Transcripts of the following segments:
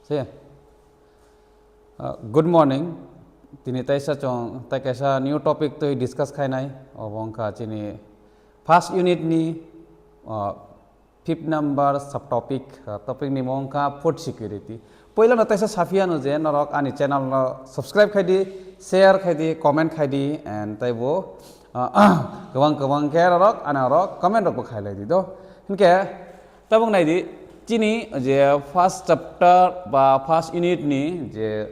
Sige. Good morning. Tini taisa chong ta kaisa new topic to discuss khai nai obong kha chini first unit ni fifth number subtopic topic ni mong kha food security. Poila na taisa safia no je norok ani channel no subscribe khai di, share khai di, comment khai di and tai bo kawang ke norok ana rok comment rok khai lai di do. Hinke tabong nai di chini je first chapter ba first unit ni je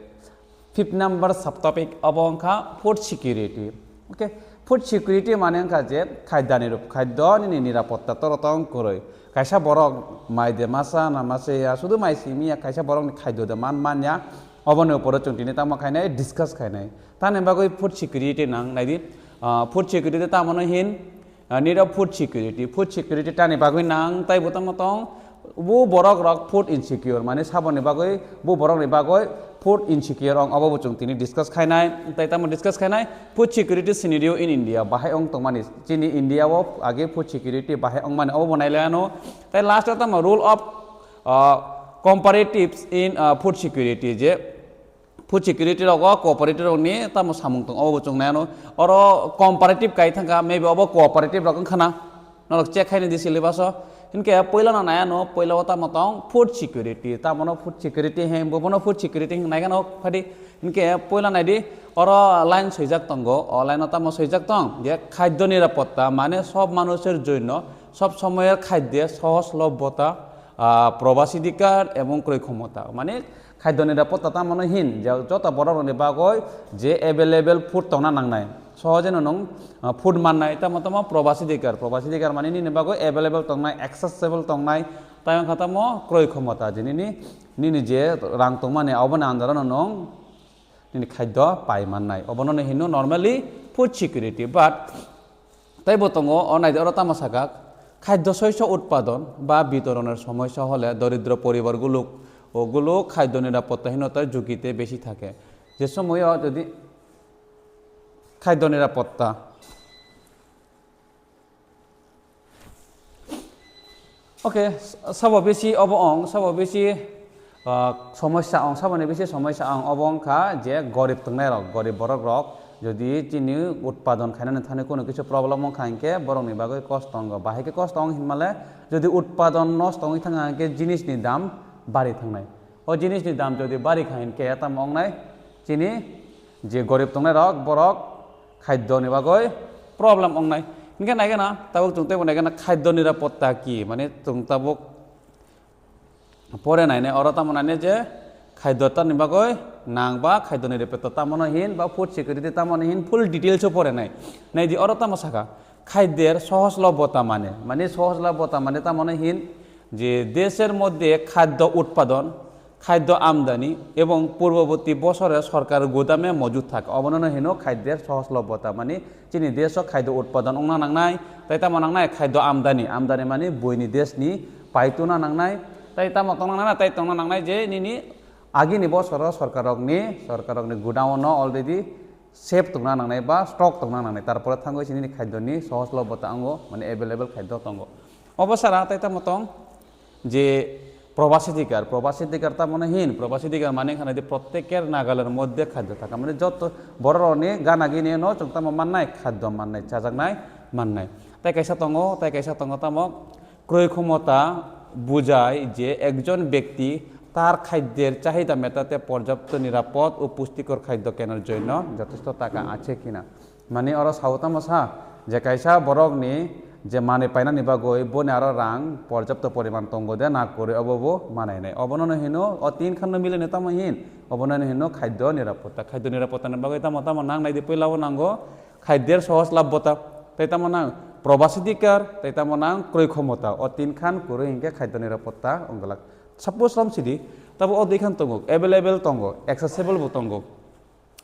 fifth number subtopic abong kha food security. Okay, food security mane kha je khaidya ni nirapotta torotong koroi kaisa borok mai de masa na mase ya sudu mai simi ya kaisa borok ni khaidya de man ya obone upore chungtini tama khainai discuss khainai tane bagoi food security nang naidi food security ta mano hin nira food security tane bagoi nang tai botamotong bu borok rok food insecure mane sabone bagoi bu borok ni bagoi food insecure ong abo buchung tini discuss khainai tai tamo discuss khainai food security scenario in India bahai ong tongmani chini India wo age food security bahai ong mane abo banai lano tai last tamo rule of comparatives in food security je food security rok cooperative rok ni tamo samung tong abo buchung nano oro comparative kai thanga maybe abo cooperative rok khana norok check khaini di syllabus इनके पहिला ना नया no पहिला होता मतों food security ता मनो food security है बोबनो फूड सिक्योरिटी नायगा नो फडी इनके पहिला नाइदि और लाइन सैजाक तंगो ऑनलाइन ता म सैजाक तंग जे खाद्य निरापत्ता माने सब मानुषের জন্য सब সময়ের খাদ্যে সহজলভ্যতা প্রবাসীধিকার এবং ক্রয় ক্ষমতা মানে খাদ্য নিরাপত্তা তা মনে হিন যে যত বড় রনে বাগয় যে अवेलेबल ফুড তংনা নাংনাই সহজে নং ফুড মাননাই তা মতম প্রবাসীধিকার মানে নি বাগয় अवेलेबल তংনাই অ্যাক্সেসিবল তংনাই তাই খাতাম ক্রয় ক্ষমতা যিনি নিনি যে রাং তংমানে অবনে আন্দারন নং নিনি খাদ্য পাই মাননাই অবননে হিনো নরমালি ফুড সিকিউরিটি বাট তাই বতঙ্গ অনাইদে অর তামাসাকা খাদ্য শস্য উৎপাদন বা বিতরণের সমস্যা হলে দরিদ্র পরিবারগুলো ওগুলো খাদ্য নিরাপত্তাহীনতার ঝুঁকিতে বেশি থাকে যে সময় যদি খাদ্য নিরাপত্তা ওকে সব বেশি সমস্যা সবনে বেশি সমস্যা অবংখা যে গরিব তংনাই রক গরিব বরক রক যদি চিনি উৎপাদন খাইনাनै থানে কোনো কিছু প্রবলেম খাইকে বরংনি বাগৈ কষ্ট অঙ্গ বাহিকে কষ্ট অং হিমালে যদি উৎপাদন নষ্ট অঙ্গি থাঙ্গাকে জিনিসনি দাম বাড়ি থাংনাই ও জিনিসনি দাম যদি বাড়ি খাইনকে তাম অংনাই চিনি যে গরিব তংনাই রক বরক খাদ্য নিবাগৈ প্রবলেম অংনাই ইনকে নাইগে না তাবক তুংতে বনাইগে না খাদ্য নিরাপত্তা কি মানে তুং তাবক পরে নাইনে অর তামনানে যে খাদ্যতা নিবাগৈ নাংবা খাদ্য নিরাপত্তা তামনা হিন বা ফুড সিকিউরিটি তামনা হিন ফুল ডিটেইলস পরে নাই নাই দি অর তামসাকা খাদ্যের সহজলভ্যতা মানে সহজলভ্যতা মানে তামনা হিন যে দেশের মধ্যে খাদ্য উৎপাদন খাদ্য আমদানি এবং পূর্ববর্তী বছরে সরকার গোদামে মজুদ থাকে অবননহীন খাদ্যের সহজলভ্যতা মানে চিনি দেশ খাদ্য উৎপাদন অংনা নাংনাই তাই তামা নাংনাই খাদ্য আমদানি মানে বইনি দেশনি পাইতুনা নাংনাই তাই তামা তংনা তাই তংনা নাংনাই যে নিনি আগিনি বছর সরকারকনি গোডাউন অলরেডি সেফ তংনা নাংনাই বা স্টক তংনা নাংনাই তারপরে থাঙ্গো চিনি খাদ্যনি সহজলভ্যতা অঙ্গ মানে अवेलेबल খাদ্য তঙ্গ অবসারা তাই তামা তং যে প্রবাসীধিকার তা মনে হিন প্রবাসীধিকার মানে এখানে প্রত্যেকের নাগালের মধ্যে খাদ্য থাকা মানে যত বড় রনে গানাগি নিয়ে ন চংতাম মাননাই খাদ্য মাননাই চাজাকনাই মাননাই তাই কাইসা তঙ্গ তামক ক্রয় ক্ষমতা বুঝায় যে একজন ব্যক্তি তার খাদ্যের চাহিদা মেটাতে পর্যাপ্ত নিরাপদ ও পুষ্টিকর খাদ্য কেনার জন্য যথেষ্ট টাকা আছে কিনা মানে ওরা সাউতামসা যে কাইসা বরকনি যে মানে পাইনা নিবাগৈ বনে আরো রাং পর্যাপ্ত পরিমাণ তঙ্গ দে না করে অববো মানাই নাই অবননহীন ও তিন খান্ন মিলে নেতামহীন অবননহীন খাদ্য নিরাপত্তা নিবাগৈ তাম নাং নাই দি পইলাও নাঙ্গো খাদ্যের সহজলভ্যতা তাই তাম নাং প্রবাসীধিকার তাই তাম নাং ক্রয় ক্ষমতা ও তিন খান করে হিংকে খাদ্য নিরাপত্তা অঙ্গলাক সাপোজ রামসিদি তবে ও দুইখান তঙ্গ अवेलेबल তঙ্গ অ্যাক্সেসিবল তঙ্গ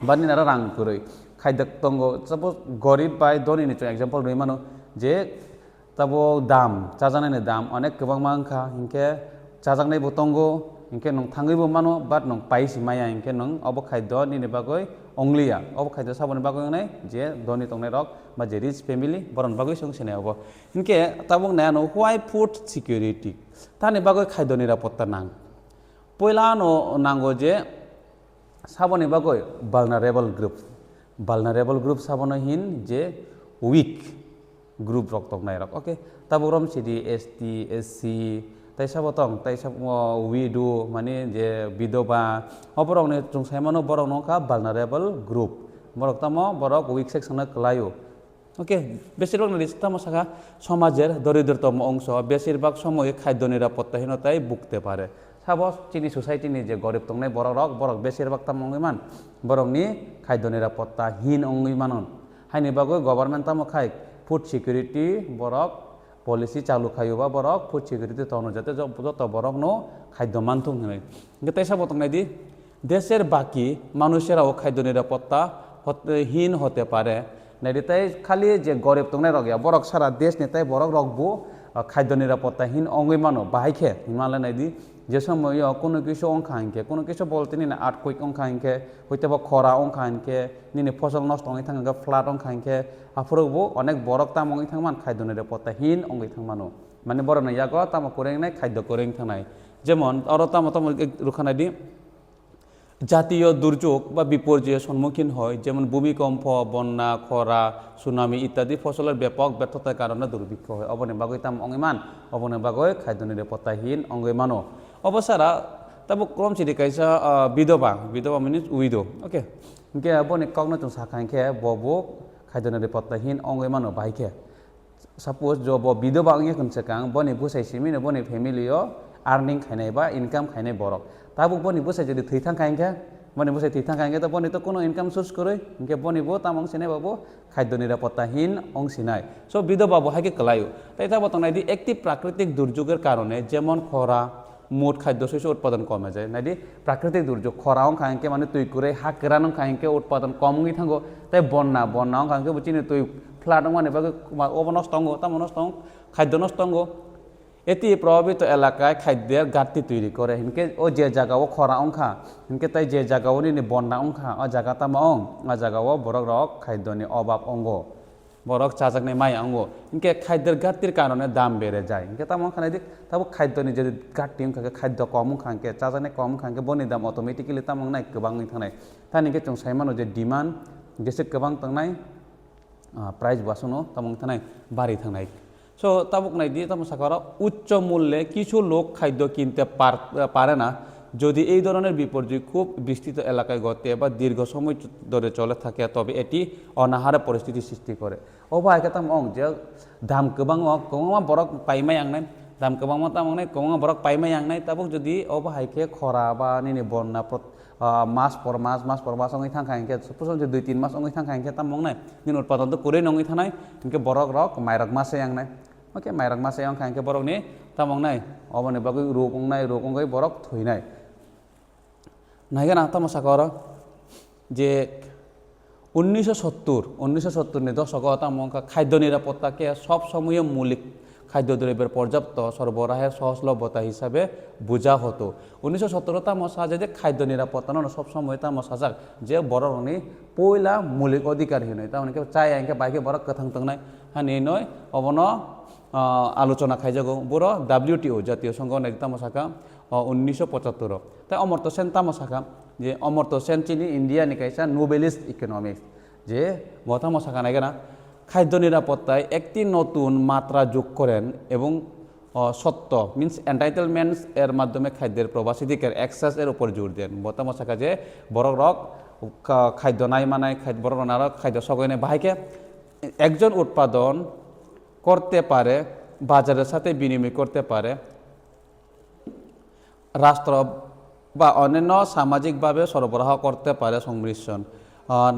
বানি নারা রাং করে খাদ্য তঙ্গ সাপোজ গরিব বাই ধনী নিচ एग्जांपल রই মানো যে তাবো দাম চাজানাইনি দাম অনেক গোबां मांखा हिंके चाजांनाय बतंगो हिंके नं थांगैबो मानो बाट नं पाइसि माया हिंके नं अब खाद्य निनि बागै अंग्लिया अब खाद्य साबनि बागै नाय जे धनी तंगनाय रक बा जे रिच फैमिली बरन बागै संसेनाय अब हिंके ताबुं नायानो व्हाई फूड सिक्योरिटी तानि बागै खाद्य निरापत्ता नां পয়লানো নাঙ্গো যে সাবনি বাগৈ vulnerable group সাবনো হিন যে weak group rok tongnai rok okay taborom sidi ST SC tai sabotong tai sab widow mane je bidoba oborok ne chungsaimano borok nokha vulnerable group borok tamo borok weak section na klayo ওকে বেশিরভাগ নিরাপত্তা শাখা সমাজের দরিদ্রতম অংশ বেশিরভাগ সময় খাদ্য নিরাপত্তাহীনতায় ভুগতে পারে সাপোজ চিনি সোসাইটিনি যে গরিব তংনাই বরক বেশিরভাগ তামংইমান বরকনি খাদ্য নিরাপত্তাহীন অংইমানন হাইনি বাগৈ গভর্নমেন্ট তামো খাই ফুড সিকিউরিটি বরক পলিসি চালু খাইবা বরক ফুড সিকিউরিটি তনো যাতে যত বরক নো খাদ্য মানথুং হয় তাই সাবো তংনাই দি দেশের বাকি মানুষেরাও খাদ্য নিরাপত্তা হীন হতে পারে নাইতাই খালি যে গরিব তংনাই রগিয়া বরক সারা দেশ নেতাই বরক রগবো খাদ্য নিরাপত্তাহীন অঙ্গইমানো বাহাইখে হিমালয় নাইদি যে সময় কোনো কিছু অংখা আনকে কোনো কিছু বলতে নিনে আটকুইক অংখা আনকে হইতে বা খরা অংখা আনকে নিনে ফসল নষ্ট অঙ্গি থাকা ফ্লাড অংখা আনকে আফরবো অনেক বরক তাম অঙ্গি থাকমান খাদ্য নিরাপত্তাহীন অঙ্গি থাকমানো মানে বড় নাইয়াগ তাম করেং নাই খাদ্য করেং থানাই যেমন আরো তাম রুখানাই দি জাতীয় দুর্যোগ বা বিপর্যয়ের সম্মুখীন হয় যেমন ভূমিকম্প বন্যা খরা সুনামি ইত্যাদি ফসলের ব্যাপক ব্যর্থতার কারণে দুর্ভিক্ষ হয় অবনে বাগৈ তাম অঙ্গিমান অবনে বাগৈ খাদ্য নিরাপত্তাহীন অঙ্গইমানো অবসারা তাবো ক্রম চিদি কাইসা বিধবা মিনিস উইডো ওকে ইনকে বনে কগ্ন চুং সাখাইকে ববো খাদ্য নিরাপত্তাহীন অঙ্গইমানো বাহাইকে সাপোজ ज বিধবা অঙ্গে কনসেকাং বনে বুসাইসিমিনো বনে ফ্যামিলিও আর্নিং খাইনাই বা ইনকাম খাইনাই বরক তাবো বনি বসাই যদি থৈথাং খাইকে বনি বসাই থৈথাং খাইকে তো বনি তো কোনো ইনকাম সোর্স করে ইনকে বনিবো তামং সিনাই বাবু খাদ্য নিরাপত্তাহীন অংশিনাই সো বিধবা বহাইকে কলায়ু তাই তাবো তংনাই দি একটি প্রাকৃতিক দুর্যোগের কারণে যেমন খরা মোট খাদ্য শস্য উৎপাদন কমে যায় নাইদি প্রাকৃতিক দুর্যোগ খরা অংখাইকে মানে তুই করে হাকেরান অংখাইকে উৎপাদন কমই থাকো তাই বন্যা অংখাইকে বুঝিনি তুই ফ্লাড মানে অবনষ্টঙ্গ তাম নষ্টং খাদ্য নষ্টঙ্গ এটি প্রভাবিত এলাকায় খাদ্যের ঘাটতি তৈরি করে হিনকে ও যে জায়গাও খরা অংখা হিনকে তাই যে জায়গাও নিনে বন্যা অংখা ও জায়গা তাম অং ও জায়গাও বরক রক খাদ্যনি অভাব অঙ্গ বরক চাজাকনি মাই অঙ্গ হিনকে খাদ্যের ঘাটতির কারণে দাম বেড়ে যায় হিনকে তাম খানাই দিক তাবো খাদ্যনি যদি ঘাটতি অংখাকে খাদ্য কম অংখাকে চাজাকনি কম অংখাকে বনি দাম অটোমেটিক্যালি তাম নাই গোबाङै थानाय थानिके जों साइमानो जे डिमान्ड जेसे गोबां थांनाय प्राइस बासनो ताम थानाय बारि थांनाय সো তাবুক নাই দিয়ে তাম সাকারা উচ্চ মূল্যে কিছু লোক খাদ্য কিনতে পারে না যদি এই ধরনের বিপর্যয় খুব বিস্তৃত এলাকায় ঘটে বা দীর্ঘ সময় ধরে চলে থাকে তবে এটি অনাহারে পরিস্থিতি সৃষ্টি করে ও ভাইকে তাম অং যে দাম গোबां বরক পাইমাই আংনাই দাম গোबां তাম অংনাই গোबां বরক পাইমাই আংনাই তাবুক যদি ও ভাইকে খরা বা নিনে বন্যা মাস পর মাস অঙ্গি থাকাইকে সাপোজ যে 2-3 মাস অঙ্গি থাকাইকে তাম অংনাই নিন উৎপাদন তো করে নঙ্গি থানাই ইনকে বরক রক মাইরক মাসে আংনাই ওকে মাইরক মাসে অংখাইকে বরক নি তাম অংনাই অবনে বাগৈ রোগ অঙ্গই বরক থইনাই নাইগা না তাম সাকারা যে 1970 নি দশক তাম খাদ্য নিরাপত্তাকে সব সময় মৌলিক খাদ্যদ্রব্যের পর্যাপ্ত সরবরাহের সহজলভ্যতা হিসাবে বোঝা হতো 1970 তাম সাজে যে খাদ্য নিরাপত্তা সবসময় তাম সাজাক যে বরনি পয়লা মৌলিক অধিকার হিনই তার মানে চাই আইনকে বাইকে বরক কথাং তংনাই হানি নয় অবন আলোচনা খাইজাগো বড় WTO জাতীয় সংঘ নাকি তাম সাকা 1975 তাই অমর্ত্য সেন তাম সাকা যে অমর্ত্য সেন চিনি ইন্ডিয়া নিকাইসা নোবেলিস্ট ইকোনমিক্স যে গতাম সাকা নাইগা না খাদ্য নিরাপত্তায় একটি নতুন মাত্রা যোগ করেন এবং সত্য মিন্স এন্টাইটেলমেন্টস এর মাধ্যমে খাদ্যের প্রবাসীদিকের অ্যাক্সেস এর উপর জোর দেন বতাম সাকা যে বরক রক খাদ্য নাই মানায় বরক নারক খাদ্য সগয়নে বাহাইকে একজন উৎপাদন করতে পারে বাজারের সাথে বিনিময় করতে পারে রাষ্ট্র বা অন্যান্য সামাজিকভাবে সরবরাহ করতে পারে সংমিশ্রণ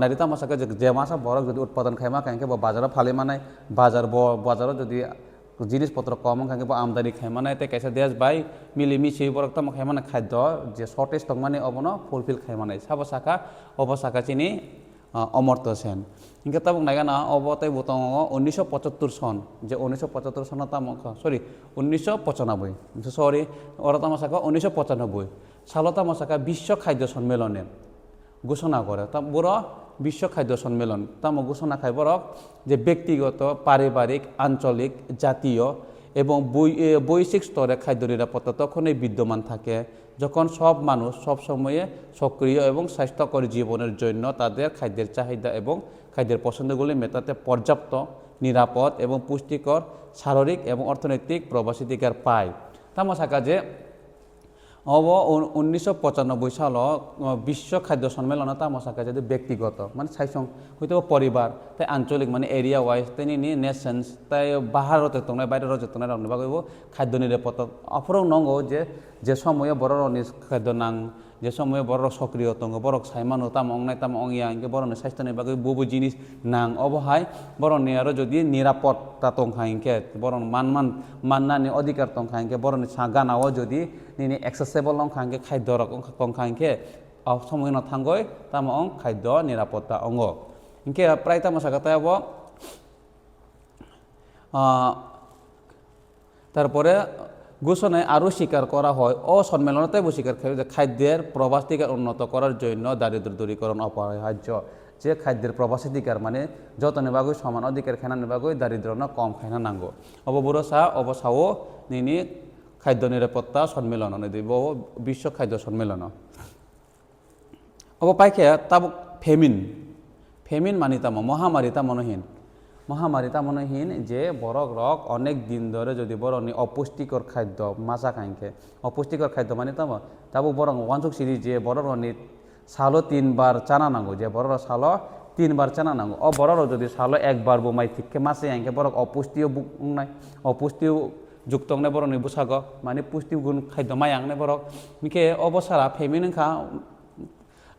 নারী তামাশাকে যে মাসা বরক যদি উৎপাদন খাইমা কাইকে বা বাজারে ফালি মানায় বাজারও যদি জিনিসপত্র কম খাইকে বা আমদানি খাইমানায় তাই কাইসা দেশ বাই মিলিমিশি বরক তাম খাইমানা খাদ্য যে শর্টেজ তক মানে অবন ফুলফিল খাইমানায় সাবসাকা অবসাকা চিনি অমর্ত্য সেন ইনকে তাবুক নাইগা না অবতাই বুতং 1975 সন যে 1975 সন তাম সরি 1995 সরি ওরা তামাশাকা 1995 সালো তামাশাকা বিশ্ব খাদ্য সম্মেলনে ঘোষণা করে তা বড় বিশ্ব খাদ্য সম্মেলন তাম ঘোষণা খাই বরক যে ব্যক্তিগত পারিবারিক আঞ্চলিক জাতীয় এবং বৈশ্বিক স্তরে খাদ্য নিরাপত্তা তখনই বিদ্যমান থাকে যখন সব মানুষ সব সময়ে সক্রিয় এবং স্বাস্থ্যকর জীবনের জন্য তাদের খাদ্যের চাহিদা এবং খাদ্যের পছন্দগুলি মেটাতে পর্যাপ্ত নিরাপদ এবং পুষ্টিকর শারীরিক এবং অর্থনৈতিক প্রবেশাধিকার পায় তামা যে 1995 সাল বিশ্ব খাদ্য সম্মেলন তামসাকা যদি ব্যক্তিগত মানে সাইসং হয়তো পরিবার তাই আঞ্চলিক মানে এরিয়া ওয়াইজ তাই নেশনস তাই বাহারতে তংনায় বাইরে রজে তংনায় রাখতে পারবো খাদ্য নিরাপত্তা অপরং নঙ্গো যে সময়ে বড় খাদ্য নাং যে সময়ে বড় সক্রিয় তঙ্গ বড় সাইমানো তাম অংনাই তাম অংয়া ইনকে বড় স্বাস্থ্যনি বাকি বুবু জিনিস নাং অবহাই বড় আরো যদি নিরাপত্তা তংখা ইনকে বড় মাননানি অধিকার তংখা ইনকে বড় গানাও যদি নিনি এক্সেসেবল নংখা ইনকে খাদ্য তংখা ইনকে সময় নথাঙ্গই তাম অং খাদ্য নিরাপত্তা অঙ্গ ইনকে প্রায় তামসাকা তাই তারপরে ঘোষণায় আরও স্বীকার করা হয় সম্মেলনতে স্বীকার করে যে খাদ্যের প্রবাসাধিকার উন্নত করার জন্য দারিদ্র দূরীকরণ অপরিহার্য যে খাদ্যের প্রবাসাধিকার মানে যতনে বাগুই সমান অধিকার খানা বাগুই দারিদ্র না কম খাইনা নাঙ্গো অববুরসা অবসাও নিনি খাদ্য নিরাপত্তা সম্মেলন দিব বিশ্ব খাদ্য সম্মেলন পাইকে তাব ফেমিন মানি তাম মহামারী তামনহীন যে বড় অনেক দিন ধরে যদি বড় অপুষ্টিকর খাদ্য মাছা খাইকে অপুষ্টিকর খাদ্য মানে তাবো বরং ওয়ানসুক সিরিজ যে বড় সালো 3 বার চানা নাঙ্গো যে বড় সালো 3 বার চানা নাঙ্গো বড় যদি সালো 1 বার বোমাই ঠিককে মাছে আইকে বড় অপুষ্টিও নাই অপুষ্টিও যুক্ত বড় বুসাগ মানে পুষ্টি গুণ খাদ্য মাই আংনে বড় নিকে অবসারা ফেমিন খা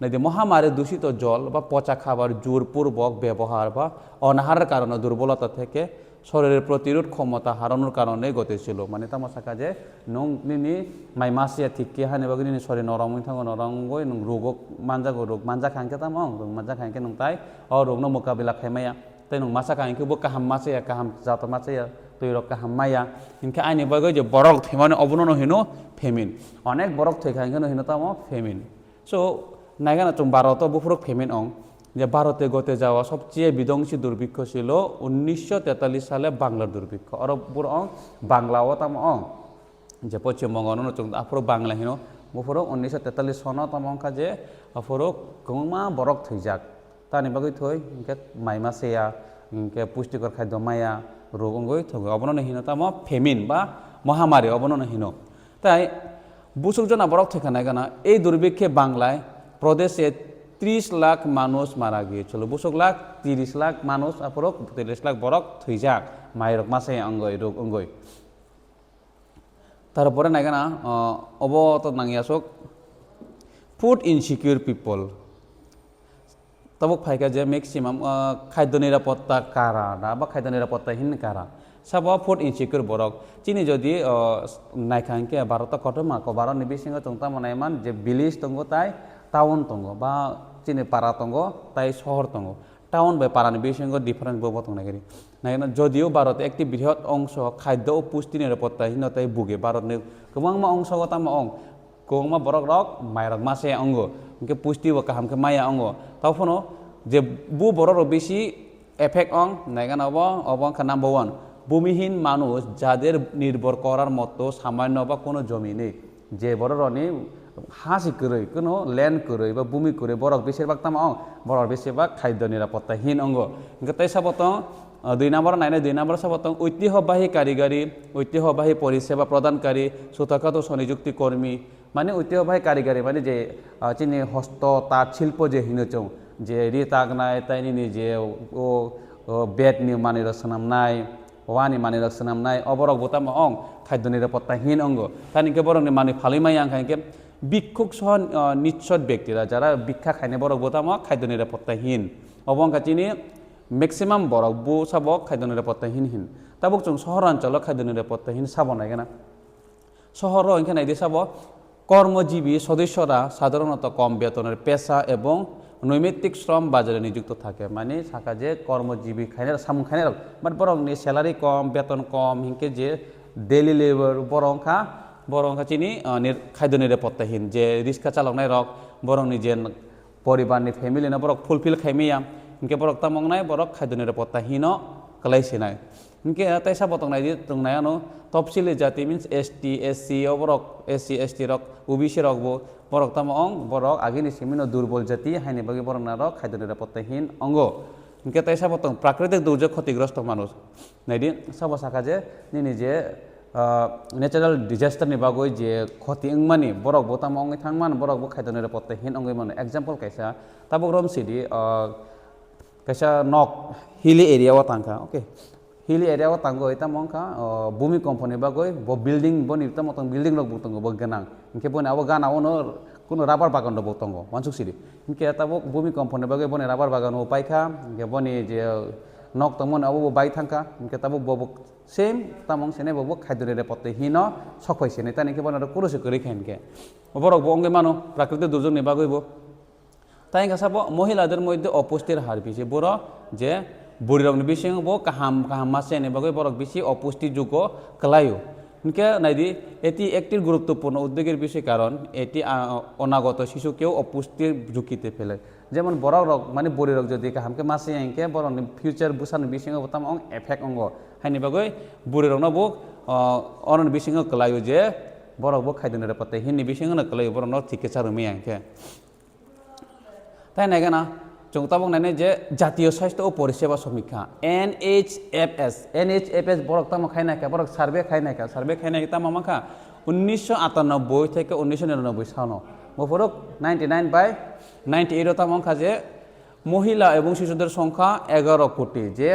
নাইদে মহামারী দূষিত জল বা পচা খাবার জোরপূর্বক ব্যবহার বা অনাহারের কারণে দুর্বলতা থেকে শরীরের প্রতিরোধ ক্ষমতা হারানোর কারণে গতিছিল মানে তামাশাকা যে নং নিনি মাই মাসিয়া ঠিককে হানে বাকি নিনি শরীর নরমই থাকো নরঙ্গই নং রোগ মানজা খাইকে তামং মানজা খাইকে নং তাই রোগ ন মোকাবিলা খাইমায়া তাই নং মাসা খাইকে বো কাহাম মাসিয়া কাহাম জাত মাসিয়া তুই রক কাহাম মায়া ইনকে আইনি বাকি যে বরক থেমানে অবনন হইনো ফেমিন অনেক বরক থৈ খাইকে হইনো তামো ফেমিন সো নাইগানা চুম ভারত বুফুরক ফেমিন অং যে ভারতে গতে যাওয়া সবচেয়ে বিধ্বংসী দুর্ভিক্ষ ছিল 1943 সালে বাংলার দুর্ভিক্ষ অরবপুর অং বাংলাও তাম অং যে পশ্চিমবঙ্গ চুম আফুরক বাংলা হিনো বুফুরক 1943 সন তাম অংখা যে আফুরক গংমা বরক থৈজাক তানি বাগৈ থৈ ইনকে মাইমা সেয়া ইনকে পুষ্টিকর খাদ্য মায়া রোগ অঙ্গই থৈ অবনন হিনো তাম ফেমিন বা মহামারী অবনন হিনো তাই বুসুকজনা বরক থৈখা নাইগানা এই দুর্ভিক্ষে বাংলায় প্রদেশে 30 লাখ মানুষ মারা গিয়েছিল 30 লাখ মানুষ আপরক 30 লাখ বরক থইজাক মায়েরক মাসে অঙ্গই রোগ অঙ্গই তারপরে নাইগানা অবত নাঙ্গিয়াসক ফুড ইনসিকিউর পিপল তবক ফাইকা যে ম্যাক্সিমাম খাদ্য নিরাপত্তা কারা বা খাদ্য নিরাপত্তাহীন কারা সাব ফুড ইনসিকিউর বরক চিনি যদি নাইখাংকে ভারত কটমা ভারত নিবিসিং চংতা মনাইমান যে ভিলেজ তঙ্গ তাই টাউন তঙ্গ বা চিনি পাড়া তঙ্গ তাই শহর তঙ্গ টাউন বাই পাড়ানি বিসঙ্গ ডিফারেন্ট বব তংনাগিরি নাইনা যদিও ভারতে একটি বৃহৎ অংশ খাদ্য ও পুষ্টি নিরাপত্তাহীনতায় ভুগে ভারতনি গোबांमा অংশ গতাম অং গোबांमा বরক রক মাইরক মাসে অঙ্গ ইনকে পুষ্টি ও কাহামকে মায়া অঙ্গ তাওফনো যে বু বড় বেশি এফেক্ট অং নাইগানা অবংখা নাম্বার 1 ভূমিহীন মানুষ যাদের নির্ভর করার মতো সামান্য বা কোনো জমি নেই যে বড় রনি হাসি করে কোনো ল্যান্ড করে বা ভূমি করে বরক বেশিরভাগ তাম অং বড় বেশিরভাগ খাদ্য নিরাপত্তাহীন অঙ্গ ইনকে তাই সাবত 2 নম্বর নাইনে 2 নম্বর সাবত ঐতিহ্যবাহী কারিগরি ঐতিহ্যবাহী পরিষেবা প্রদানকারী ছোটখাটো স্বনিযুক্তি কর্মী মানে ঐতিহ্যবাহী কারিগরি মানে যে চিনি হস্ত তাঁত শিল্প যে হিনচং যে রিতাগ নাই তাই নিনি যে ও বেতনি মানি রচনাম নাই ওয়ানি মানি রচনাম নাই অবরক বোতাম অং খাদ্য নিরাপত্তাহীন অঙ্গ তানিকে বরং মানি ফালিমাই আংখাইকে ভিক্ষুক সহ নিশ্চত ব্যক্তিরা যারা ভিক্ষা খাইনে বরক বোতাম খাদ্য নিরাপত্তাহীন অবংকা চিনি ম্যাক্সিমাম বরক বু সাবক খাদ্য নিরাপত্তাহীনহীন তাবক চং শহরাঞ্চল খাদ্য নিরাপত্তাহীন সাব নাই কেনা শহর এখানে দিয়ে সাব কর্মজীবী সদস্যরা সাধারণত কম বেতনের পেশা এবং নৈমিত্তিক শ্রম বাজারে নিযুক্ত থাকে মানে থাকা যে কর্মজীবী খাইনে সামু খাইনে বাট বরং স্যালারি কম বেতন কম হিংকে যে ডেইলি লেবার বরংখা চিনি খাদ্য নিরাপত্তাহীন যে রিক্সা চালকনাই রক বরং নিজে পরিবারনি ফ্যামিলি না বরক ফুলফিল খাইমিয়া হিংকে বরক তামং নাই বরক খাদ্য নিরাপত্তাহীন কালাইছে নাই इनके तैसा बतंगनाय दि तंगनायानो तपसिलि जाति मीन्स एसटी एससी अबरक एससी एसटी रक ओबीसी रक बो बरक ताम अंग बरक आगिनि सिमिनो दुर्बल जाति हाइनि बागै बरक नारक खाद्य निरापत्ताहीन अंग इनके तैसा बतंग प्राकृतिक दुर्योग क्षतिग्रस्त मानुस नायदि साबा साखा जे निनि जे नेचारेल डिजास्टर नि बागै जे क्षति अंगमानि बरक बो ताम अंगै थांमान बरक बो खाद्य निरापत्ताहीन अंगै माने एग्जांपल कैसा ताबक रम सिदि कैसा नक हिली एरिया वा तांका ओके हिली एरिया वा तांगो इता मंका भूमि कंपनी बागै बो बिल्डिंग बनि ता मतंग बिल्डिंग रक बुतंगो बो गनां इनके बने अब गाना ono कुनो राबार बागान दो बुतंगो वानसुक सिदि इनके ताबक भूमि कंपनी बागै बने राबार बागान ओ पाइखा इनके बनि जे नक तमन अब बाइ थांका इनके ताबक बो सेम तामंग सेने बो खाद्य निरापत्ताहीन सकफाइसेने तानि के बने कुरुसे करि खाइनके बरक बो अंगे मानो प्राकृतिक दुर्योग नि बागै बो তাই কাছাবো মহিলাদের মধ্যে অপুষ্টির হার বেশি বড় যে বুড়িরং বেশি বো কাহাম কাহাম মাসে নেবাগৈ বরক বেশি অপুষ্টি যুগ কলায়ু ইনকে নাইদি এটি একটি গুরুত্বপূর্ণ উদ্যোগের বিষয় কারণ এটি অনাগত শিশুকেও অপুষ্টির ঝুঁকিতে ফেলে যেমন বড় রোগ মানে বুড়ি রোগ যদি কাহামকে মাসে আইকে বড় ফিউচার বুসানো বেশি বতাম অং এফেক্ট অঙ্গ হাইনি বাগৈ বুড়ি রং বো অনন বেশি কলায়ু যে বড় বো খাদ্য নিরাপত্তা হিনি বেশি কলায়ু বড় ঠিককে চারুমি আইকে তাই নাইগানা जों ताबक नायनाय जे जातीय स्वास्थ्य और परिसेवा समीक्षा NHFS बरक ताम खायनायका बरक सार्वे खायनायका ताम माखा 1998 থেকে 1999 सानो बफरक 99/98 ताम जे महिला এবং শিশুদের সংখ্যা 11 কোটি যে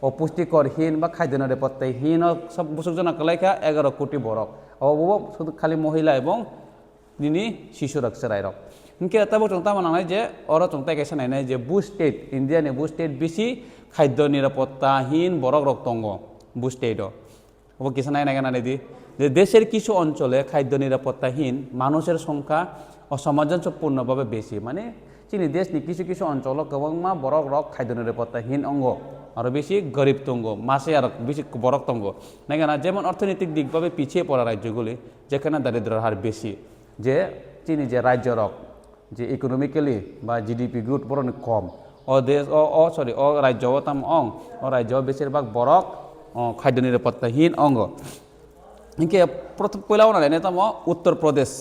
অপুষ্টিকরহীন বা খাদ্য নিরাপত্তাহীন সব বুসুকজনা কলাইকা 11 কোটি বরক অবব শুধু খালি মহিলা এবং নিনি শিশু রক্ষারায়রক इनके तब चंता मानाय जे और चंता कैसा नायनाय जे बु स्टेट इंडिया ने बु स्टेट बेसी खाद्य निरापत्ताहीन बरक रक्तंग बु स्टेट अब किसा नाय नागाना दि जे देशेर किछु अंचले खाद्य निरापत्ताहीन मानुषेर संख्या असामঞ্জস্যপূর্ণভাবে বেশি মানে চিনি দেশनि किछु किछु अंचल गोबांमा बरक रक खाद्य निरापत्ताहीन अंग और बेशी गरीब तंग मासे আর বেশি বরক তঙ্গ নাগানা যেমন অর্থনৈতিক দিকভাবে পিছিয়ে পড়া রাজ্যগুলি যেখানে দারিদ্র্যের হার বেশি যে চিনি যে রাজ্য রক যে ইকোনমিক্যালি বা জিডিপি গ্রোথ বড় কম ও দেশ ও রাজ্য তাম অং ও রাজ্য বেশিরভাগ বরক খাদ্য নিরাপত্তাহীন অঙ্গ ইনকে প্রথম পয়লাও না নেতাম উত্তরপ্রদেশ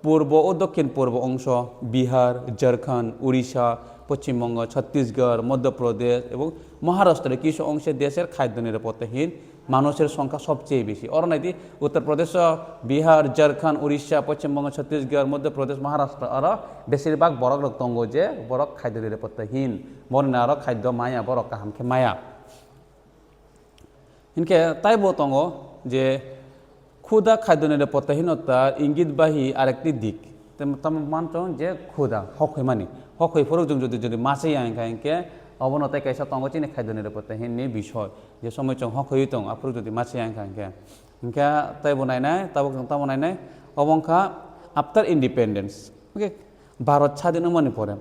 পূর্ব ও দক্ষিণ পূর্ব অংশ বিহার ঝাড়খণ্ড উড়িষ্যা পশ্চিমবঙ্গ ছত্তিশগড় মধ্যপ্রদেশ এবং মহারাষ্ট্রের কিছু অংশে দেশের খাদ্য নিরাপত্তাহীন মানুষের সংখ্যা সবচেয়ে বেশি অরনাইতি উত্তরপ্রদেশ বিহার ঝাড়খণ্ড উড়িষ্যা পশ্চিমবঙ্গ ছত্তিশগড় মধ্যপ্রদেশ মহারাষ্ট্র আর বেশিরভাগ বরক রক্তঙ্গ যে বরক খাদ্য নিরাপত্তাহীন বর্ণা আর খাদ্য মায়া বরক কাহামকে মায়া ইনকে তাই বতঙ্গ যে ক্ষুধা খাদ্য নিরাপত্তাহীনতার ইঙ্গিতবাহী আরেকটি দিক মানচং যে ক্ষুধা হকইমানি হকই ফরক যদি মাসে আইনকে অবনতায় কাইসা তঙ্গচিনি খাদ্য নিরাপত্তাহীন বিষয় যে সময় চং হকই তং আপরু যদি মাসে আইনকে ইনকা তাই বনাইনাই তাবক তা বনাইনাই অবংখা আফটার ইন্ডিপেন্ডেন্স ওকে ভারত স্বাধীন মানে পরে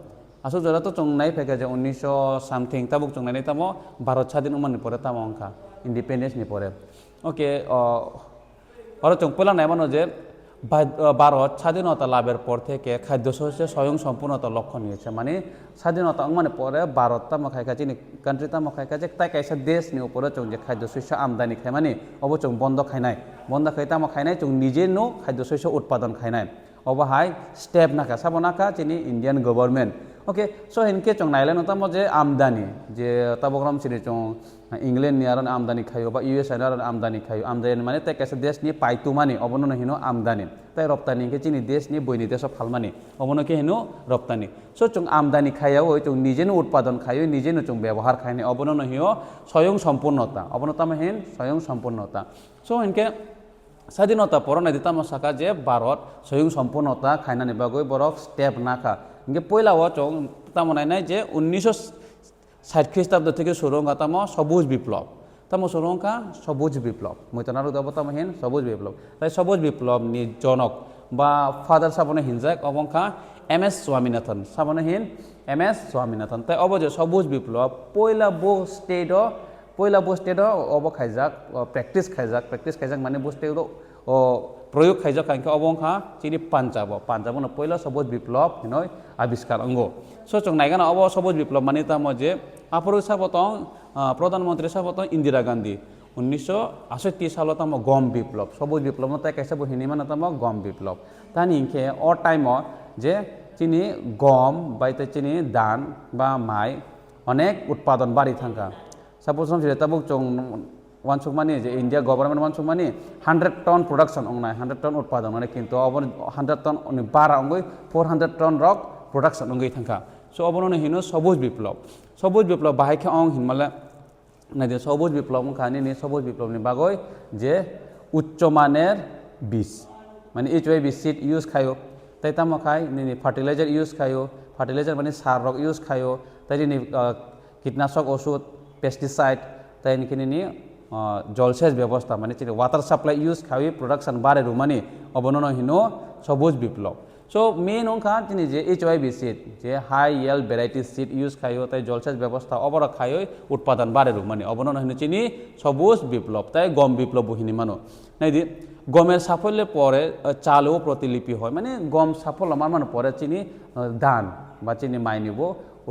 আসল যারা তো চং নাই ফেকে যে 1900 সামথিং তাবক চং নাই তামো ভারত স্বাধীন মানে পরে তাম অংখা ইন্ডিপেন্ডেন্স নি পরে ওকে আর চং পলা নাই মানো যে ভারত স্বাধীনতা লাভের পর থেকে খাদ্যশস্যে স্বয়ংসম্পূর্ণতা লক্ষ্য নিয়েছে মানে স্বাধীনতা মানে পরে ভারত তামা খাই কাছে কান্ট্রি তামা খাই কাছে তাই কাইসা দেশনি উপরে চং যে খাদ্যশস্য আমদানি খাই মানে অবচং বন্ধ খাইনাই বন্ধ খাই তামা খাইনাই চং নিজে নো খাদ্যশস্য উৎপাদন খাইনাই অবহাই স্টেপ নাকা সাবনাকা চিনি ইন্ডিয়ান গভর্নমেন্ট ओके सो इनके चंग नाइलेन तम जे आमदानी जे तबग्रम सिरि चंग इंग्लैंड नियार आमदानी खायो बा यूएस नियार आमदानी खायो आमदानी माने ते कैसे देश नि पाइतु माने अबनो हिनो आमदानी तै रप्तानी के चिनि देश नि बयनि देश फालमानी अबनो के हिनो रप्तानी सो चंग आमदानी खायो ओइ चंग निजेनो उत्पादन खायो निजेनो चंग व्यवहार खायने अबनो हियो स्वयं सम्पूर्णता अबनो तम हेन स्वयं सम्पूर्णता सो इनके স্বাধীনতা পর নাইদিতা মশাকা যে ভারত স্বয়ং সম্পূর্ণতা খাইনানি বাগৈ বরক স্টেপ নাখা ইনকে পয়লাও চং তামনাই নাই যে 1960 খ্রিস্টাব্দ থেকে শুরু তাম সবুজ বিপ্লব তাম শুরুকা সবুজ বিপ্লব মৈতনার উদাব তাম হেন সবুজ বিপ্লব তাই সবুজ বিপ্লব নি জনক বা ফাদার সাবনে হিনজাক অবংখা MS স্বামীনাথন সাবনে হিন MS স্বামীনাথন তাই অব যে সবুজ বিপ্লব পয়লা বো স্টেট পয়লা বস্তের অব খাইজাক প্র্যাকটিস খাইজাক মানে বস্তের প্রয়োগ খাইজা খাইকে অবংখা চিনি পাঞ্জাব পয়লা সবুজ বিপ্লব হিনয় আবিষ্কার অঙ্গ সচং নাইগানা অব সবুজ বিপ্লব মানে তাম যে আপরু সাবতং প্রধানমন্ত্রী সাবতং ইন্দিরা গান্ধী 1968 সাল তাম গম বিপ্লব সবুজ বিপ্লব তাই কাইসা বহিনী মানে তাম গম বিপ্লব তানি ইনকে অ টাইম যে চিনি গম বাইতে চিনি ধান বা মাই অনেক উৎপাদন বাড়ি থাকা সাপোজ তাবুক চং ওয়ানসুক মানে যে ইন্ডিয়া গভর্নমেন্ট ওয়ানসুক মানে 100 টন প্রোডাকশন অংনায় 100 টন উৎপাদন মানে কিন্তু 100 টন বারা অঙ্গই 400 টন রক প্রোডাকশন অঙ্গই থাকা সো অবননে হিনো সবুজ বিপ্লব বাহাইকে অং হিনমালে নাই সবুজ বিপ্লব খানি নি সবুজ বিপ্লবনি বাগৈ যে উচ্চমানের বীজ মানে HYB সিড ইউজ খায়ো তাই তামো খাই নি ফার্টিলাইজার ইউজ খায়ো ফার্টিলাইজার মানে সার রক ইউজ খায়ো তাই নি কীটনাশক ওষুধ পেস্টিসাইড তাই নিখিনি জলসেচ ব্যবস্থা মানে ওয়াটার সাপ্লাই ইউজ খাওয়ি প্রোডাকশন বাড়ে মানে অবনন হিনো সবুজ বিপ্লব সো মেন অংখা তিনি যে HYB সিড যে high yield variety seed use খাইও তাই জলসেচ ব্যবস্থা অবরা খাইও উৎপাদন বাড়ে মানে অবনন হিনো চিনি সবুজ বিপ্লব তাই গম বিপ্লব বহিনী মানো নাই দি গমের সাফল্যের পরে চালও প্রতিলিপি হয় মানে গম সাফল্য মানে পরে চিনি ধান বা চিনি মাই নিব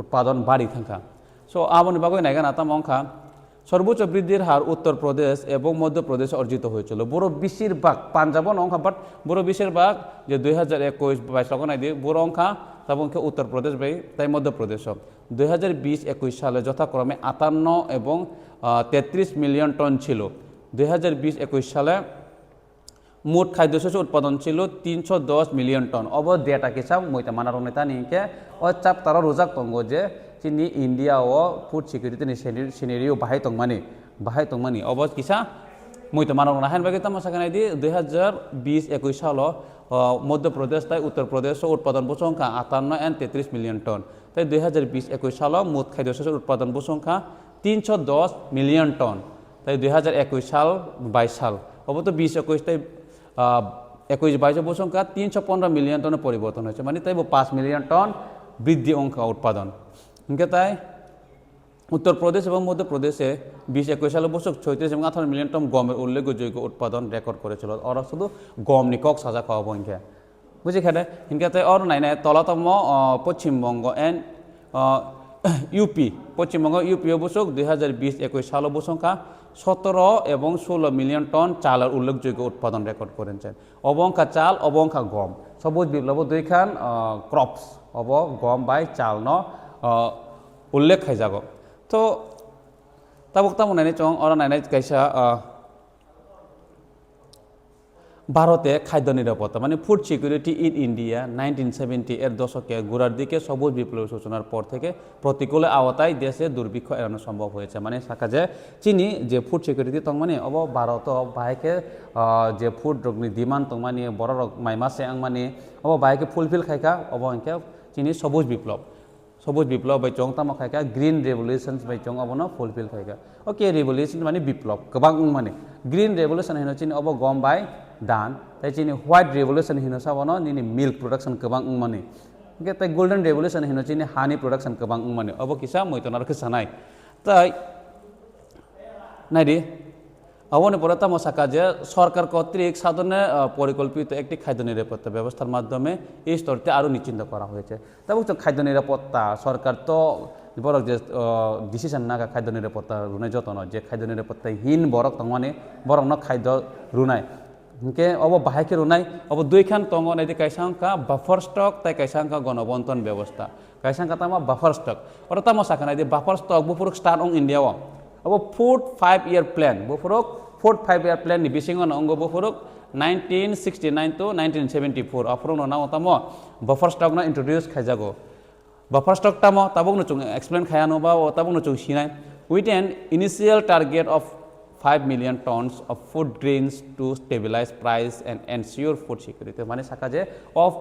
উৎপাদন বাড়ি থাকা সো আবনি বাগৈ নাইগান আতাম অংখা সর্বোচ্চ বৃদ্ধির হার উত্তরপ্রদেশ এবং মধ্যপ্রদেশে অর্জিত হয়েছিল বড় বেশিরভাগ পাঞ্জাব অংখা বাট বড় বেশিরভাগ যে 2021-22 লগন আইদি বড় অংখা তাবংকে উত্তরপ্রদেশ বাই তাই মধ্যপ্রদেশ 2020-21 সালে যথাক্রমে 58 এবং 33 মিলিয়ন টন ছিল 2020-21 সালে মোট খাদ্যশস্য উৎপাদন ছিল 310 মিলিয়ন টন অব ডেটা কিসাব মইতা মানার নেতা নিকে ও চাপ তারা রোজাক তঙ্গ যে চিনি ইন্ডিয়া ও ফুড সিকিউরিটি সিনেরিও বাহাই তংমানি অব কিসা মইতা মানার নাহেন বাকি তামা সাকানাই দি 2020-21 সাল মধ্যপ্রদেশ তাই উত্তরপ্রদেশ উৎপাদন সংখ্যা 58 and 33 মিলিয়ন টন তাই 2020-21 সাল মোট খাদ্যশস্য উৎপাদন সংখ্যা 310 মিলিয়ন টন তাই 2021 সাল 22 সাল অব তো 20-21 তাই 21-22 সংখ্যা 315 মিলিয়ন টনের পরিবর্তন হয়েছে মানে তাই 5 মিলিয়ন টন বৃদ্ধি অঙ্ক উৎপাদন ইনকে তাই উত্তরপ্রদেশ এবং মধ্যপ্রদেশে 20-21 সালে বছর 36 এবং 18 মিলিয়ন টন গমের উল্লেখযোগ্য উৎপাদন রেকর্ড করেছিল ওরা শুধু গম নিকক সাজা খাওয়াবো ইনকে বুঝি খেলে ইনকে তাই ওর নাই তলাতম Paschimbanga and UP Paschimbanga UP বছর 2020-21 সাল সংখ্যা 17 এবং 16 মিলিয়ন টন চালের উল্লেখযোগ্য উৎপাদন রেকর্ড করেছেন অবংখা চাল অবংখা গম সবুজ বিপ্লব দুইখান ক্রপস অব গম বাই চাল ন উল্লেখ খাই যাব তো তাবুক তামো নাইনে চং অরা নাইনে কাইসা ভারতে খাদ্য নিরাপত্তা মানে ফুড সিকিউরিটি ইন ইন্ডিয়া 1970 এর দশকে গোড়ার দিকে সবুজ বিপ্লবের সূচনার পর থেকে প্রতিকূল আওতায় দেশে দুর্ভিক্ষ এড়ানো সম্ভব হয়েছে মানে সাকা যে চিনি যে ফুড সিকিউরিটি তং মানে অব ভারত বাহাইকে যে ফুড রোগনি ডিমান্ড তং মানে বড় রোগ মাইমাসে আং মানে অব বাহাইকে ফুলফিল খাইকা অব ইনকে চিনি সবুজ বিপ্লব বাই চং তামা খাইকা গ্রিন রেভলিউশনস বাই চং অবনো ফুলফিল খাইকা ওকে রেভলিউশন মানে বিপ্লব গোबां মানে গ্রিন রেভলিউশন হিনো চিনি অব গম বাই দান তাই চিনি হোয়াইট রেভলিউশন হিनो साबनो निनि मिल्क प्रोडक्शन गोबां माने ओके ताई गोल्डन रेभलिउशन हिनो चिनि हानि प्रोडक्शन गोबां माने अब किसा मैतनार खसानाय ताई नाइदि अबने परे मसाका जे सरकार কর্তৃক সাধনে পরিকল্পিত একটি খাদ্য নিরাপত্তা ব্যবস্থার মাধ্যমে এই স্তরটি আরো নিশ্চিন্ত করা হয়েছে তবে খাদ্য নিরাপত্তা সরকার তো বড় যে ডিসিশন নাগা খাদ্য নিরাপত্তা রুনাই যতন যে খাদ্য নিরাপত্তা হীন বড় তংমানে বড় ন খাদ্য রুনাই ইনকে অব বাহাইকে রুনাই অব দুইখান তঙ্গ নাইদি কাইসাংকা বাফার স্টক তাই কাইসাংকা গণবন্টন ব্যবস্থা কাইসাংকা তামা বাফার স্টক ওরা তামা সাকা নাইদি বাফার স্টক বুফুরক স্টার্ট অং ইন্ডিয়া অব ফুড 5-year প্ল্যান বুফুরক 4-5-year প্ল্যান ni bisingon অঙ্গ বুফুরক 1969 to 1974 afrong na otamo buffer stock na introduce khaijago buffer stock tamo tabung no chung explain khayano ba tabung no chung sinai with an initial target of 5 million tons of food grains to stabilize price and ensure food security mane saka je of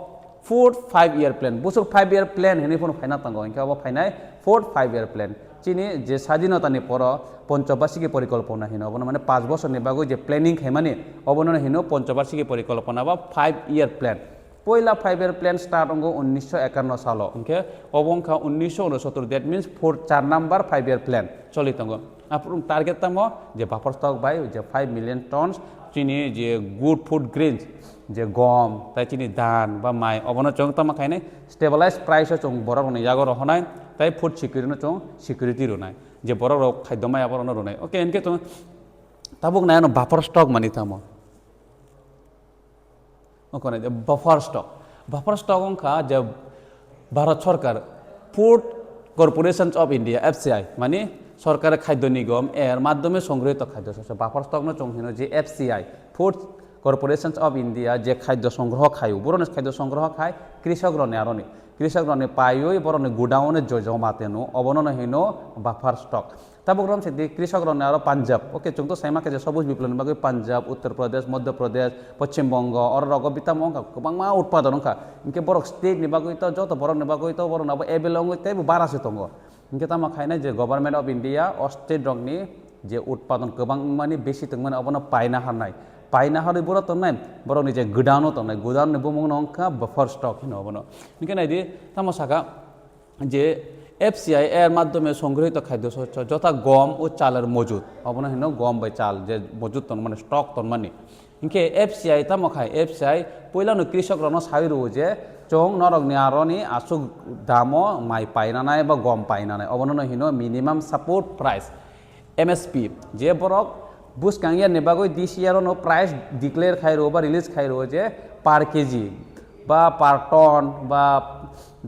food 5-year plan busuk 5-year plan heni phone phaina tango inka ba phainai 4-5-year plan চিনি যে স্বাধীনতানি পর পঞ্চবার্ষিকী পরিকল্পনা হীন অবন মানে 5 বছর নিবাগো যে planning খাইমানে অবনন হীন পঞ্চবার্ষিকী পরিকল্পনা বা 5-year প্ল্যান পয়লা 5-year প্ল্যান স্টার্ট অঙ্গ 1951 সাল ওকে অবংখা 1969 that means 4 number 5-year plan চলিত অঙ্গ আপন টার্গেট তাম যে বাফার স্টক বাই যে 5 মিলিয়ন টনস চিনি যে গুড ফুড গ্রেনস যে গম তাই চিনি ধান বা মাই অবনো চং তামা খাইনে স্টেবলাইজ প্রাইস চং বড় রনে জাগর রহনায় তাই ফুড সিকিউরিটি চং সিকিউরিটি রুনায় যে বড় খাদ্য মাই আবার রুনায় ওকে এনকে তো তাবুক নাই বাফার স্টক মানি থামো ওখানে যে বাফার স্টক অংখা যে ভারত সরকার food corporation of India FCI মানে সরকারের খাদ্য নিগম এর মাধ্যমে সংগৃহীত খাদ্য শস্য বাফার স্টক চংহিন যে FCI food corporation of India যে খাদ্য সংগ্রহ খায় বড় খাদ্য সংগ্রহ খায় কৃষক রনে আরনি কৃষক রনে পাইই বড় গুডাউনে জমাতেনো অবনন হইন বাফার স্টক তাবগ্রাম সেদি কৃষক রনে আরো পাঞ্জাব ওকে চং তো সাইমাকে যে সবুজ বিপ্লব বাকি পাঞ্জাব উত্তরপ্রদেশ মধ্যপ্রদেশ পশ্চিমবঙ্গ অর রগ বিতাম গোबां উৎপাদন অংখা ইনকে বড় স্টেট নিবাগৈ তো যত বড় নিবাগৈ তো বড় নাবো এবেলঙ্গৈ তাই বারাসে তঙ্গ ইনকে তামা খাইনা যে গভर्नमेंट অফ ইন্ডিয়া স্টেট রংনি যে উৎপাদন গোबां মানে বেশি তং মানে অবন পাইনা হারনাই পাইনা হারি বড় তো নাই বড় নিজে গুডাউনও তো নাই গুডাউন নিবমং অংখা বাফার স্টক হিনো অবন ইনকে নাই দি তামা সাকা যে FCI এর মাধ্যমে সংগৃহীত খাদ্য শস্য যথা গম ও চালের মজুদ অবনা হিন গম বাই চাল যে মজুদ তন মানে স্টক তন মানে ইনকে FCI তামো খাই FCI পয়লানো কৃষক রন সাইরু যে চং নরক নিয়ারনি আসুক দামো মাই পাইনা নাই বা গম পাইনা নাই অবনা হিন মিনিমাম সাপোর্ট প্রাইস MSP যে বরক বুস কাঙ্গিয়া নেবাগৈ দিস ইয়ারনো প্রাইস ডিক্লেয়ার খাইরো বা রিলিজ খাইরো যে পার কেজি বা পার টন বা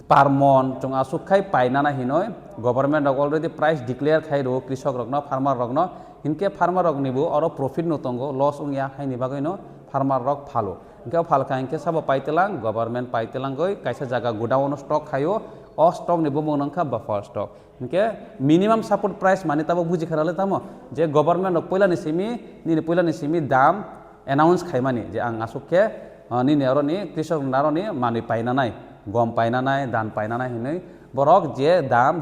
পার মন চং আসুক খাই পাইনা না হিনয় গভর্নমেন্ট অলরেডি প্রাইস ডিক্লেয়ার খাইরো কৃষক রগ্ন ফার্মার রগ্ন ইনকে ফার্মার রগ নিবো আরো প্রফিট নতঙ্গ লস উংয়া খাই নিবাগৈনো ফার্মার রগ ফালো ইনকে ফালকা ইনকে সাবো পাইতেলাং গভর্নমেন্ট পাইতেলাং গই কাইসা জায়গা গুডাউন স্টক খাইও অ স্টক নিবো মংনংখা বাফার স্টক ইনকে মিনিমাম সাপোর্ট প্রাইস মানে তাবো বুঝি খারালে তামো যে গভর্নমেন্ট পয়লানি সিমি দাম এনাউন্স খাইমানি যে আং আসুককে নিনি আরনি কৃষক নারনি মানি পাইনা নাই গম পাইনা নাই ধান পাইনা নাই হিনৈ বরক যে দাম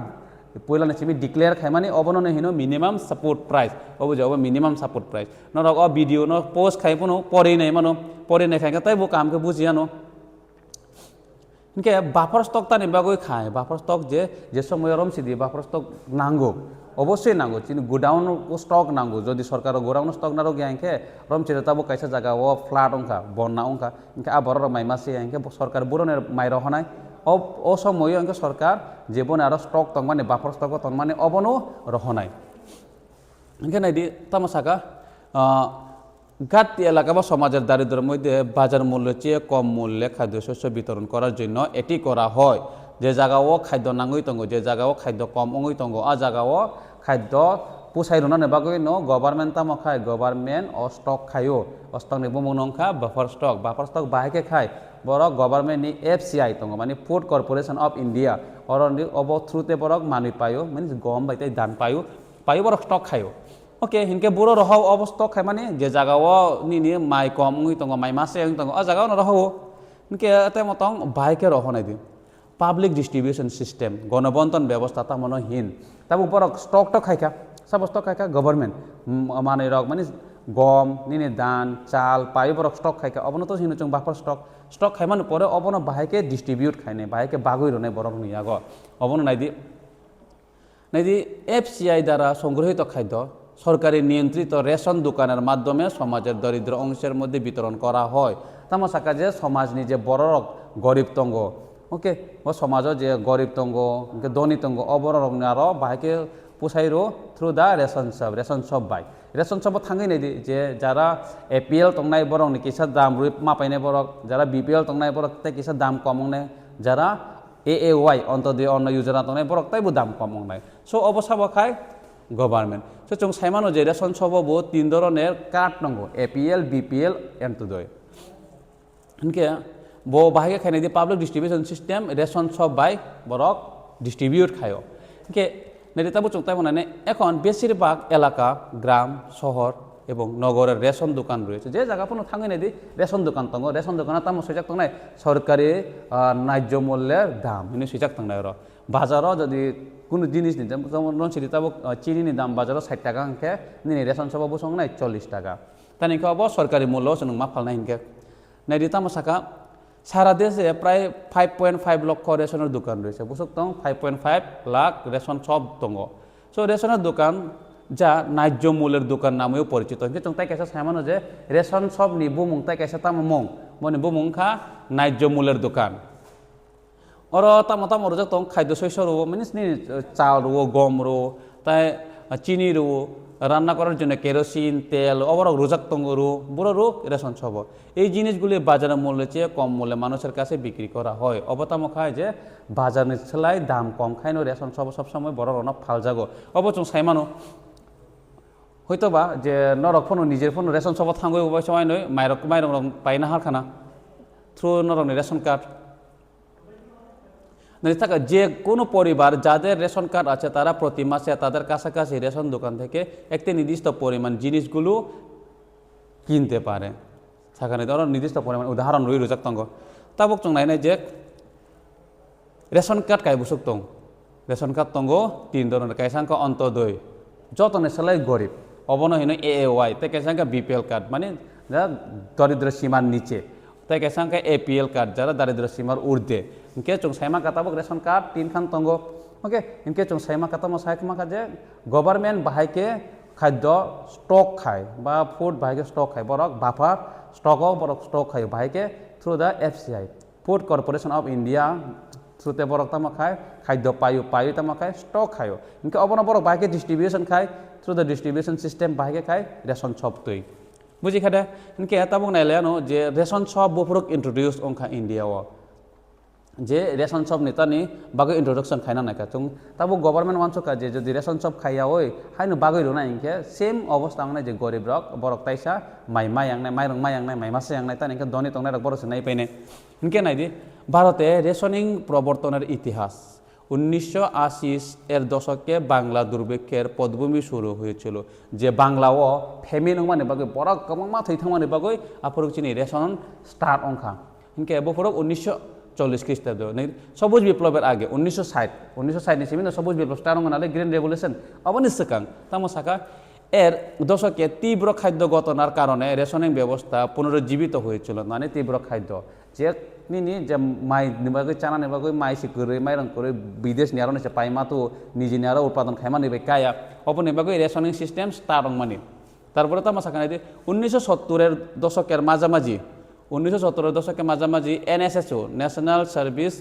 পয়লা নেছিমি ডিক্লেয়ার খাই মানে অবননে হিনো মিনিমাম সাপোর্ট প্রাইস অবুঝে অব মিনিমাম সাপোর্ট প্রাইস নরক ভিডিও ন পোস্ট খাই পুনো পরে নাই মানো পরে নাই খাই তাই বো কামকে বুঝিয়ানো ইনকে বাফার স্টক তা নিবাগৈ খায় বাফার স্টক যে সময় রম সিদি বাফার স্টক নাঙ্গো অবশ্যই নাঙ্গো কিন্তু গোডাউন স্টক নাঙ্গো যদি সরকার গোডাউন স্টক নারো গিয়াইকে রম চিরে তাবো কাইসা জায়গা ও ফ্লাট অংখা বন্যা অংখা ইনকে আবার মাইমাসি ইনকে সরকার বুরনের মাই রহনাই ও সময় ইনকে সরকার জীবনে আরো স্টক তং মানে বাফার স্টক তং মানে অবনো রহনাই ইনকে নাই দি তামাসাকা ঘাটতি এলাকা বা সমাজের দারিদ্রের মধ্যে বাজার মূল্যের চেয়ে কম মূল্যে খাদ্যশস্য বিতরণ করার জন্য এটি করা হয় যে জায়গাও খাদ্য নাঙ্গই তঙ্গ যে জায়গাও খাদ্য কম অঙ্গই তঙ্গ আ জায়গাও খাদ্য পুসাই রুনা নেবাগৈ ন গভর্নমেন্ট তামো খায় গভর্নমেন্ট স্টক খায়ও স্টক নিবো মংনংখা বাফার স্টক বাহাকে খায় বরক গভর্নমেন্ট নি FCI তঙ্গ মানে ফুড কর্পোরেশন অফ ইন্ডিয়া অরনি অব থ্রুতে বরক মানি পায়ো মানে গম বাইতে ধান পায়ো বরক স্টক খায়ো ওকে হিনকে বুড়ো রহাও অবস্থা খাই মানে যে জায়গাও নিনি মাই কম উই তঙ্গ মাই মাসে তঙ্গ আ জায়গাও নরহাও হিনকে এতে মতং বাইকে রহনাই দি পাবলিক ডিস্ট্রিবিউশন সিস্টেম গণবন্টন ব্যবস্থা তা মনে হীন তার উপর স্টক খাইকা সব স্টক খাইকা গভর্নমেন্ট মানে রক মানে গম নিনি ধান চাল পাই বরক স্টক খাইকা অবনত হিন চং বাফার স্টক খাই মানে পরে অবন বাহাইকে ডিস্ট্রিবিউট খাই নাই বাহাইকে বাগৈ রনে বরক নিয়াগ অবন নাই দি FCI দ্বারা সংগৃহীত খাদ্য সরকারি নিয়ন্ত্রিত রেশন দোকানের মাধ্যমে সমাজের দরিদ্র অংশের মধ্যে বিতরণ করা হয় তামাশাকা যে সমাজ নিজে বড় গরিব তঙ্গ ওকে ও সমাজ যে গরিব তঙ্গ ধনী তঙ্গ অবর আরো বাহাইকে পোসাইরো থ্রু দা রেশন শপ বাই রেশন শপ থাঙ্গই নাই যে যারা APL তংনাই বরং কিসা দাম রুই মাপাইনাই বরক যারা BPL তংনাই বরক তাই কিসা দাম কমংনাই যারা AAY অন্তর্দীয় অন্ন যোজনা তংনাই বরক তাইবো দাম কমংনাই সো অবসাব খায় গভর্নমেন্ট সো চং সাইমানো যে রেশন শপবো 3 ধরনের কার্ড নঙ্গ APL BPL এন্তদয় ইনকে বো বাহাইকে খাই the public distribution system ration shop বাই বরক ডিস্ট্রিবিউট খায় ইনকে নেতাবো চং তাই মানে এখন বেশিরভাগ এলাকা গ্রাম শহর এবং নগরের রেশন দোকান রয়েছে যে জায়গা কোনো থাঙ্গই নাই দি রেশন দোকান তঙ্গ রেশন দোকানে তাম সুইজাক তংনাই সরকারি ন্যায্য মূল্যের দাম হিনি সুইজাক তংনাই র বাজারও যদি কোনো জিনিস নিতে যেমন রনসিদি তাবো চিনি দাম বাজারও 60 টাকা আংকে নিনি রেশন শপ বসং নাই 40 টাকা তানি খাবো সরকারি মূল্য সং মাফাল নাই হিনকে নাই দি তামো সাকা সারা দেশে প্রায় 5.5 লক্ষ রেশনের দোকান রয়েছে বুঝক তং 5.5 লাখ রেশন শপ তঙ্গ সো রেশনের দোকান যা ন্যায্য মূল্যের দোকান নামেও পরিচিত কিন্তু চং তাই কাছে সাইমানো যে রেশন শপ নি বুমুং তাই কাছে তাম মং মনে বুমুং খা ন্যায্য মূল্যের দোকান ওর তামো তামো রোজা তং খাদ্য শস্য রো মানে চাল রো গম রো তাই চিনি রো রান্না করার জন্য কেরোসিন তেল অবরক রোজাক তঙ্গরু বড় রো রেশন সব এই জিনিসগুলি বাজারের মূল্যের চেয়ে কম মূল্যে মানুষের কাছে বিক্রি করা হয় অবতামো খায় যে বাজারের সেলাই দাম কম খাইনো রেশন সব সবসময় বড় রনক ফাল যাগো অবচং সাইমানো হয়তোবা যে নরক ফোন নিজের ফোন রেশন সব থাঙ্গই সময় নয় মাইরং পাইনা হারখানা থ্রু নরকনি রেশন কার্ড থাকা যে কোনো পরিবার যাদের রেশন কার্ড আছে তারা প্রতি মাসে তাদের কাছাকাছি রেশন দোকান থেকে একটি নির্দিষ্ট পরিমাণ জিনিসগুলো কিনতে পারে সেখানে ধরো নির্দিষ্ট পরিমাণ উদাহরণ রই রোজাক তঙ্গ তা বকচং নাই যে রেশন কার্ড কাই বুসুক তং রেশন কার্ড তঙ্গ 3 ধরনের কাইসাঙ্ক অন্তদয় যতনে সেলাই গরিব অবনহীন AAY তাই কাইসাঙ্ক BPL কার্ড মানে যারা দরিদ্র সীমার নিচে তাই কাইসাঙ্ক APL কার্ড যারা দারিদ্র সীমার ঊর্ধ্বে ইনকে চং সাইমা কাতাবক রেশন কার্ড 3 খান তঙ্গ ওকে ইনকে চং সাইমা কাতামো সাইকমা যে গভর্নমেন্ট বাহাইকে খাদ্য স্টক খায় বা ফুড বাহাইকে স্টক খায় বরক বাফার স্টকও বরক স্টক খায় বাহাইকে through the FCI food corporation of India থ্রুতে বরক তামা খায় খাদ্য পায়ু তামা খায় স্টক খায় ইনকে অবন বরক বাহাইকে ডিস্ট্রিবিউশন খায় থ্রু দ্য ডিস্ট্রিবিউশন সিস্টেম বাহাইকে খায় রেশন শপ তৈ বুঝি খাদে ইনকে তাবক নাইলেনো যে রেশন শপ বফরক ইন্ট্রোডিউস অংখা ইন্ডিয়াও যে রেশন শপ নেতানি বাগৈ ইন্ট্রোডাকশন খাইনা নাকা চং তাবো গভর্নমেন্ট ওয়ানসকা যে যদি রেশন শপ খাইয়া ওই হাইনো বাগৈ রোনা ইনকে সেম অবস্থা আংনাই যে গরিব রক বরক তাইসা মাই আংনাই মাইরং মাই আংনাই মাই মাসে আংনাই তান ইনকে দনি তংনাই বড় নাই পাইনে ইনকে নাইদি ভারতে রেশনিং প্রবর্তনের ইতিহাস 1980 এর দশকে বাংলা দুর্ভিক্ষের পটভূমি শুরু হয়েছিল যে বাংলাও ফেমিন মানে বাগৈ বরক কমা থৈথামানি বাগৈ আপরক চিনি রেশন স্টার্ট অংখা ইনকে বফরক 1940 খ্রিস্টাব্দ সবুজ বিপ্লবের আগে 1960 নিচে সবুজ বিপ্লব স্টার নালে গ্রিন রেভলিউশন অবনিশ্বকাং তামো সাকা এর দশকে তীব্র খাদ্য গতনার কারণে রেশনিং ব্যবস্থা পুনরুজ্জীবিত হয়েছিল মানে তীব্র খাদ্য যে নিনি যে মাই নিবাগৈ চানা নিবাগৈ মাই সিকুরে মাইরং করে বিদেশ নিয়ারো নিছে পাইমা তো নিজে নিয়ারো উৎপাদন খাইমা নিবে কায়া অপ নিবাগৈ রেশনিং সিস্টেম স্টার মানি তারপরে তামো সাকা 1970 এর দশকের মাঝামাঝি 1970 দশকের মাঝামাঝি NSSO ন্যাশনাল সার্ভিস